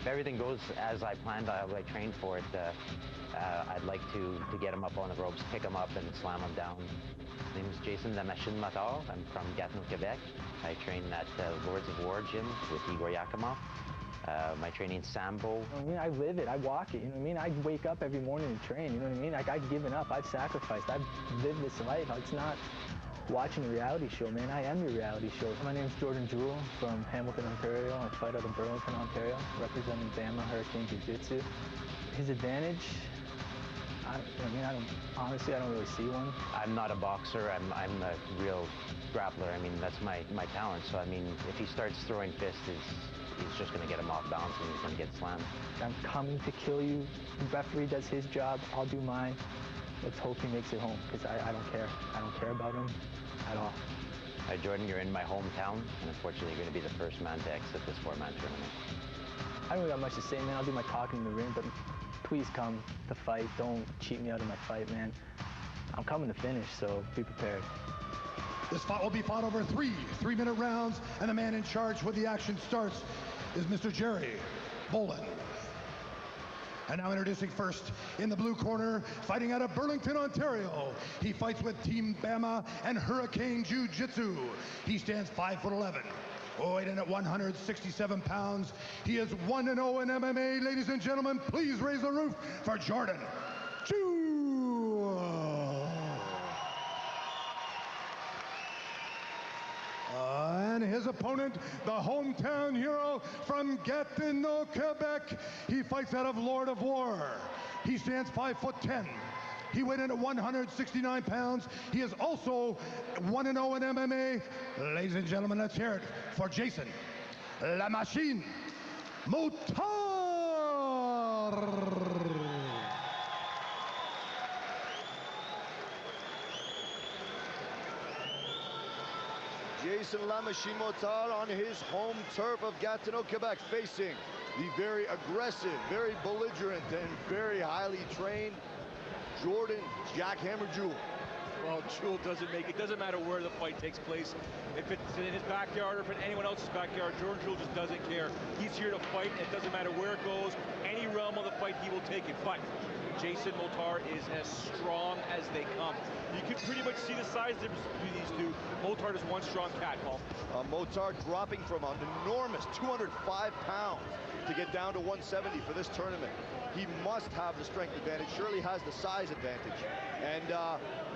if everything goes as I planned, I trained for it, I'd like to get him up on the ropes, pick him up, and slam him down. My name is Jason, La Machine Motard. I'm from Gatineau, Quebec. I train at Lords of War gym with Igor Jackhammer. My training's Sambo. You know what I mean? I live it, I walk it, you know what I mean? I wake up every morning and train, you know what I mean? Like, I've given up, I've sacrificed, I've lived this life. It's not watching a reality show, man. I am your reality show. My name's Jordan Jewell from Hamilton, Ontario. I fight out of Burlington, Ontario, representing Bama Hurricane Jiu-Jitsu. His advantage, honestly, I don't really see one. I'm not a boxer. I'm a real grappler. I mean, that's my talent. So, I mean, if he starts throwing fists, he's just going to get him off balance and he's going to get slammed. I'm coming to kill you. The referee does his job. I'll do mine. Let's hope he makes it home, because I don't care. I don't care about him at all. Hi, Jordan. You're in my hometown, and unfortunately, you're going to be the first man to exit this 4-man tournament. I don't really got much to say, man. I'll do my talking in the ring, but please come to fight. Don't cheat me out of my fight, man. I'm coming to finish, so be prepared. This fight will be fought over 3 3-minute rounds, and the man in charge when the action starts is Mr. Jerry Bolin. And now introducing first in the blue corner, fighting out of Burlington, Ontario. He fights with Team Bama and Hurricane Jiu-Jitsu. He stands 5'11". Weighing at 167 pounds. He is 1-0 in MMA. Ladies and gentlemen, please raise the roof for Jordan Jewell. And his opponent, the hometown hero from Gatineau, Quebec. He fights out of Lord of War. He stands 5'10". He weighed in at 169 pounds. He is also 1-0 in MMA. Ladies and gentlemen, let's hear it for Jason, La Machine Motard. Jason La Machine Motard on his home turf of Gatineau, Quebec, facing the very aggressive, very belligerent, and very highly trained Jordan Jackhammer Jewell. Well, Jewell doesn't make it. Doesn't matter where the fight takes place. If it's in his backyard or if it's anyone else's backyard, Jordan Jewell just doesn't care. He's here to fight. It doesn't matter where it goes. Any realm of the fight, he will take it. But Jason Motard is as strong as they come. You can pretty much see the size difference between these two. Motard is one strong cat, Paul. Motard dropping from an enormous 205 pounds to get down to 170 for this tournament. He must have the strength advantage, surely has the size advantage. And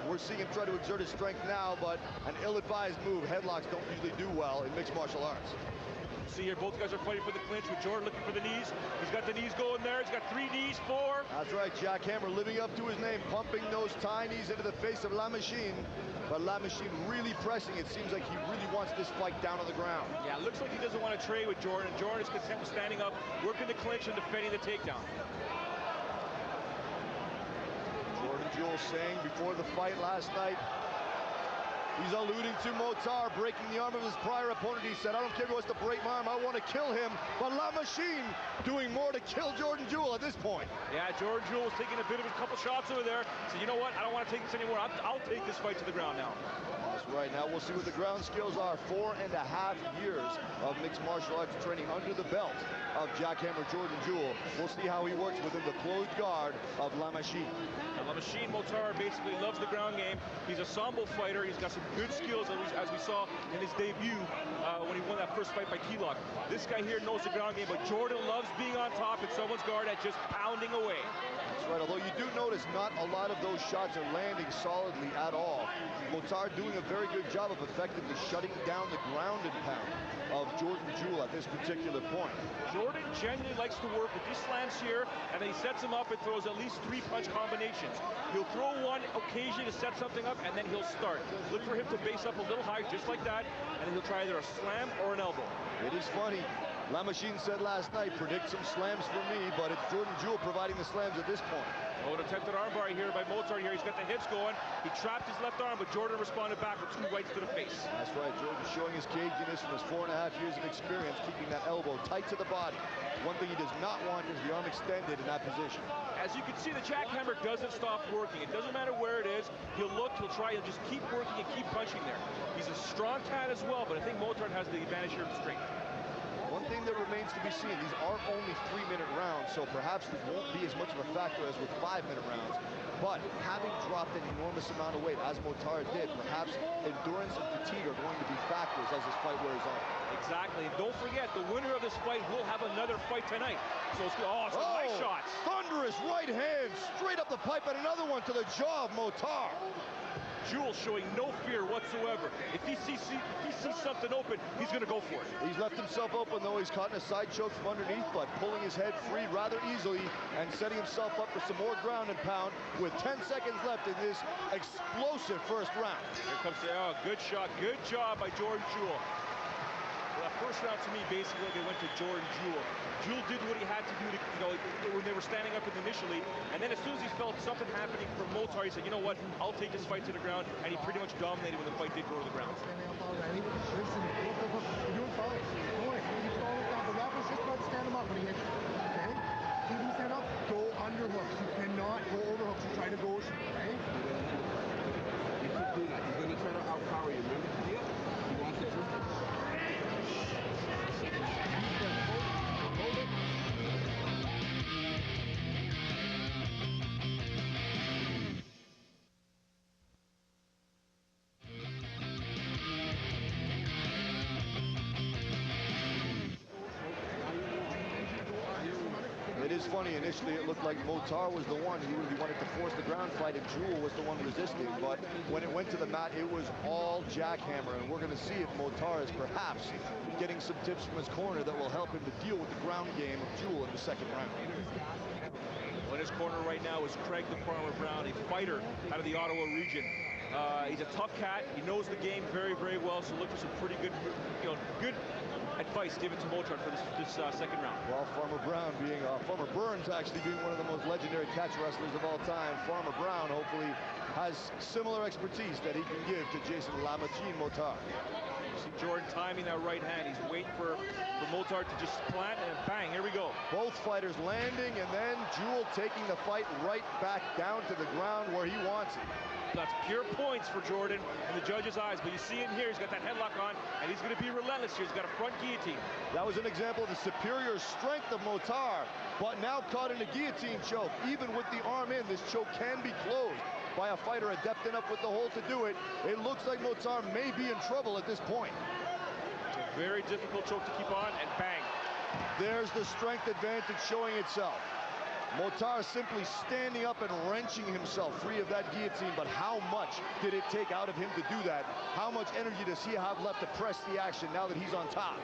we're seeing him try to exert his strength now, but an ill-advised move. Headlocks don't usually do well in mixed martial arts. See here, both guys are fighting for the clinch, with Jordan looking for the knees. He's got the knees going there. He's got 3 knees, 4. That's right, Jackhammer living up to his name, pumping those tie knees into the face of La Machine. But La Machine really pressing. It seems like he really wants this fight down on the ground. Yeah, it looks like he doesn't want to trade with Jordan. Jordan is content with standing up, working the clinch and defending the takedown. Jordan Jewell saying before the fight last night, he's alluding to Motard breaking the arm of his prior opponent. He said, I don't care if he wants to break my arm, I want to kill him. But La Machine doing more to kill Jordan Jewell at this point. Yeah, Jordan Jewell was taking a bit of a couple shots over there. So you know what, I don't want to take this anymore. I'll take this fight to the ground now. That's right. Now we'll see what the ground skills are. 4.5 years of mixed martial arts training under the belt of Jackhammer Jordan Jewell. We'll see how he works within the closed guard of La Machine. La Machine Motard basically loves the ground game. He's a sambo fighter. He's got some good skills, as we saw in his debut when he won that first fight by T-Lock. This guy here knows the ground game, but Jordan loves being on top in someone's guard and just pounding away. That's right, although you do notice not a lot of those shots are landing solidly at all. Motard doing a very good job of effectively shutting down the ground and pound of Jordan Jewell at this particular point. Jordan generally likes to work with these slams here, and then he sets them up and throws at least 3 punch combinations. He'll throw one occasionally to set something up, and then he'll start. Look for him to base up a little higher, just like that, and then he'll try either a slam or an elbow. It is funny. La Machine said last night, predict some slams for me, but it's Jordan Jewell providing the slams at this point. Oh, an attempted armbar here by Motard here. He's got the hips going. He trapped his left arm, but Jordan responded back with 2 rights to the face. That's right. Jordan showing his caginess from his 4.5 years of experience, keeping that elbow tight to the body. One thing he does not want is the arm extended in that position. As you can see, the Jackhammer doesn't stop working. It doesn't matter where it is. He'll look, he'll try, he'll just keep working and keep punching there. He's a strong cat as well, but I think Motard has the advantage here of strength. One thing that remains remains to be seen. These are only 3-minute rounds, so perhaps this won't be as much of a factor as with 5-minute rounds. But having dropped an enormous amount of weight, as Motard did, perhaps endurance and fatigue are going to be factors as this fight wears on. Exactly. And don't forget, the winner of this fight will have another fight tonight. So it's good. Oh, some nice shots. Thunderous right hand straight up the pipe, and another one to the jaw of Motard. Jewell showing no fear whatsoever. If he sees something open, he's going to go for it. He's left himself open, though. He's caught in a side choke from underneath, but pulling his head free rather easily and setting himself up for some more ground and pound with 10 seconds left in this explosive first round. Here comes the, good shot. Good job by Jordan Jewell. Well, that first round, to me, basically, they went to Jordan Jewell. Jewell did what he had to do to, when they were standing up initially, and then as soon as he felt something happening from Motard, he said, you know what, I'll take this fight to the ground, and he pretty much dominated when the fight did go to the ground. Standing up already. Listen, look, you're doing foul. Don't worry, maybe throw it down. The ref was just about to stand him up when he hit you. Okay? Keep him stand up, go underhooks. You cannot go overhooks. You try to go, okay? You keep doing that. He's going to try to outpower you. Remember the deal? He wants to twist it. It is funny, initially it looked like Motard was the one who really wanted to force the ground fight and Jewell was the one resisting, but when it went to the mat, it was all Jackhammer, and we're going to see if Motard is perhaps getting some tips from his corner that will help him to deal with the ground game of Jewell in the second round. Well, in his corner right now is Craig the Farmer Brown, a fighter out of the Ottawa region. He's a tough cat. He knows the game very, very well, so look for some pretty good, good advice given to Motard for this second round. Well, Farmer Brown being, Farmer Burns actually being one of the most legendary catch wrestlers of all time, Farmer Brown hopefully has similar expertise that he can give to Jason "La Machine" Motard. You see Jordan timing that right hand. He's waiting for Motard to just plant, and bang, here we go. Both fighters landing, and then Jewell taking the fight right back down to the ground where he wants it. That's pure points for Jordan in the judge's eyes, but you see in here, he's got that headlock on, and he's going to be relentless here. He's got a front guillotine. That was an example of the superior strength of Motard, but now caught in a guillotine choke. Even with the arm in, this choke can be closed by a fighter adept enough with the hold to do it. It looks like Motard may be in trouble at this point. It's a very difficult choke to keep on, and bang. There's the strength advantage showing itself. Motard simply standing up and wrenching himself free of that guillotine, but how much did it take out of him to do that? How much energy does he have left to press the action now that he's on top?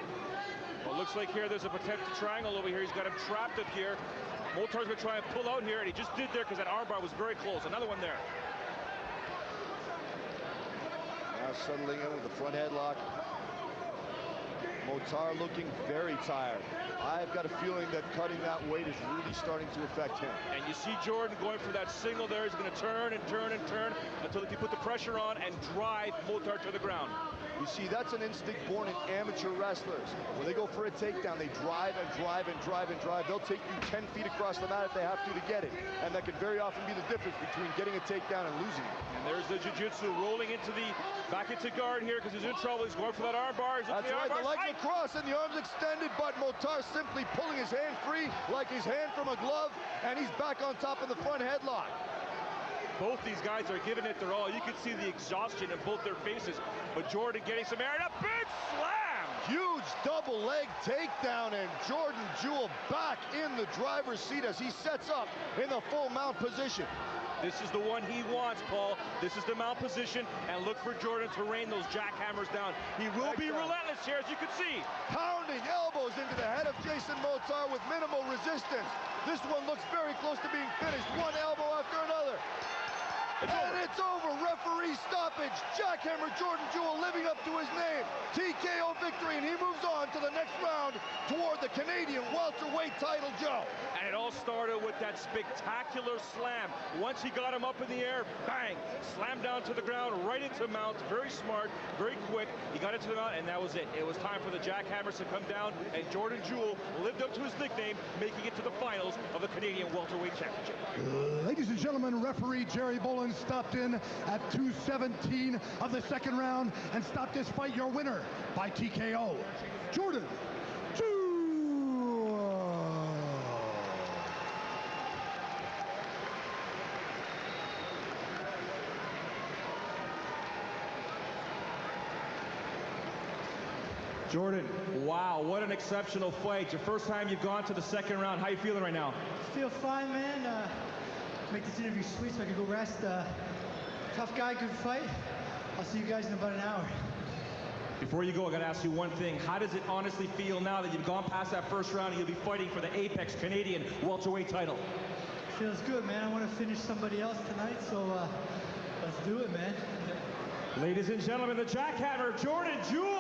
Well, looks like here there's a potential triangle over here. He's got him trapped up here. Motard's going to try and pull out here, and he just did there because that armbar was very close. Another one there. Now settling in with the front headlock. Motard looking very tired. I've got a feeling that cutting that weight is really starting to affect him. And you see Jordan going for that single there. He's going to turn and turn and turn until he can put the pressure on and drive Motard to the ground. You see, that's an instinct born in amateur wrestlers. When they go for a takedown, they drive and drive and drive and drive. They'll take you 10 feet across the mat if they have to get it. And that can very often be the difference between getting a takedown and losing it. And there's the jiu-jitsu rolling back into guard here because he's in trouble. He's going for that arm bar. That's right, the legs across and the arms extended, but Motard simply pulling his hand free like his hand from a glove, and he's back on top of the front headlock. Both these guys are giving it their all. You can see the exhaustion in both their faces, but Jordan getting some air and a big slam! Huge double leg takedown, and Jordan Jewell back in the driver's seat as he sets up in the full mount position. This is the one he wants, Paul. This is the mount position, and look for Jordan to rain those jackhammers down. He will be relentless here, as you can see. Pounding elbows into the head of Jason Motard with minimal resistance. This one looks very close to being finished. One elbow after another. It's over. Referee stoppage. Jackhammer Jordan Jewell living up to his name. TKO victory, and he moves on to the next round toward the Canadian welterweight title, Joe. And it all started with that spectacular slam. Once he got him up in the air, bang, slammed down to the ground, right into mount. Very smart, very quick. He got into the mount, and that was it. It was time for the Jackhammers to come down, and Jordan Jewell lived up to his nickname, making it to the finals of the Canadian welterweight championship. Ladies and gentlemen, referee Jerry Bolin stopped in at 2:17 of the second round and stopped this fight. Your winner by TKO, Jordan Jewell. Jordan, wow, what an exceptional fight. Your first time you've gone to the second round. How you feeling right now? Feel fine, man. Make this interview sweet so I can go rest. Tough guy, good fight. I'll see you guys in about an hour. Before you go, I got to ask you one thing. How does it honestly feel now that you've gone past that first round and you'll be fighting for the Apex Canadian welterweight title? Feels good, man. I want to finish somebody else tonight, so let's do it, man. Ladies and gentlemen, the Jackhammer, Jordan Jewell.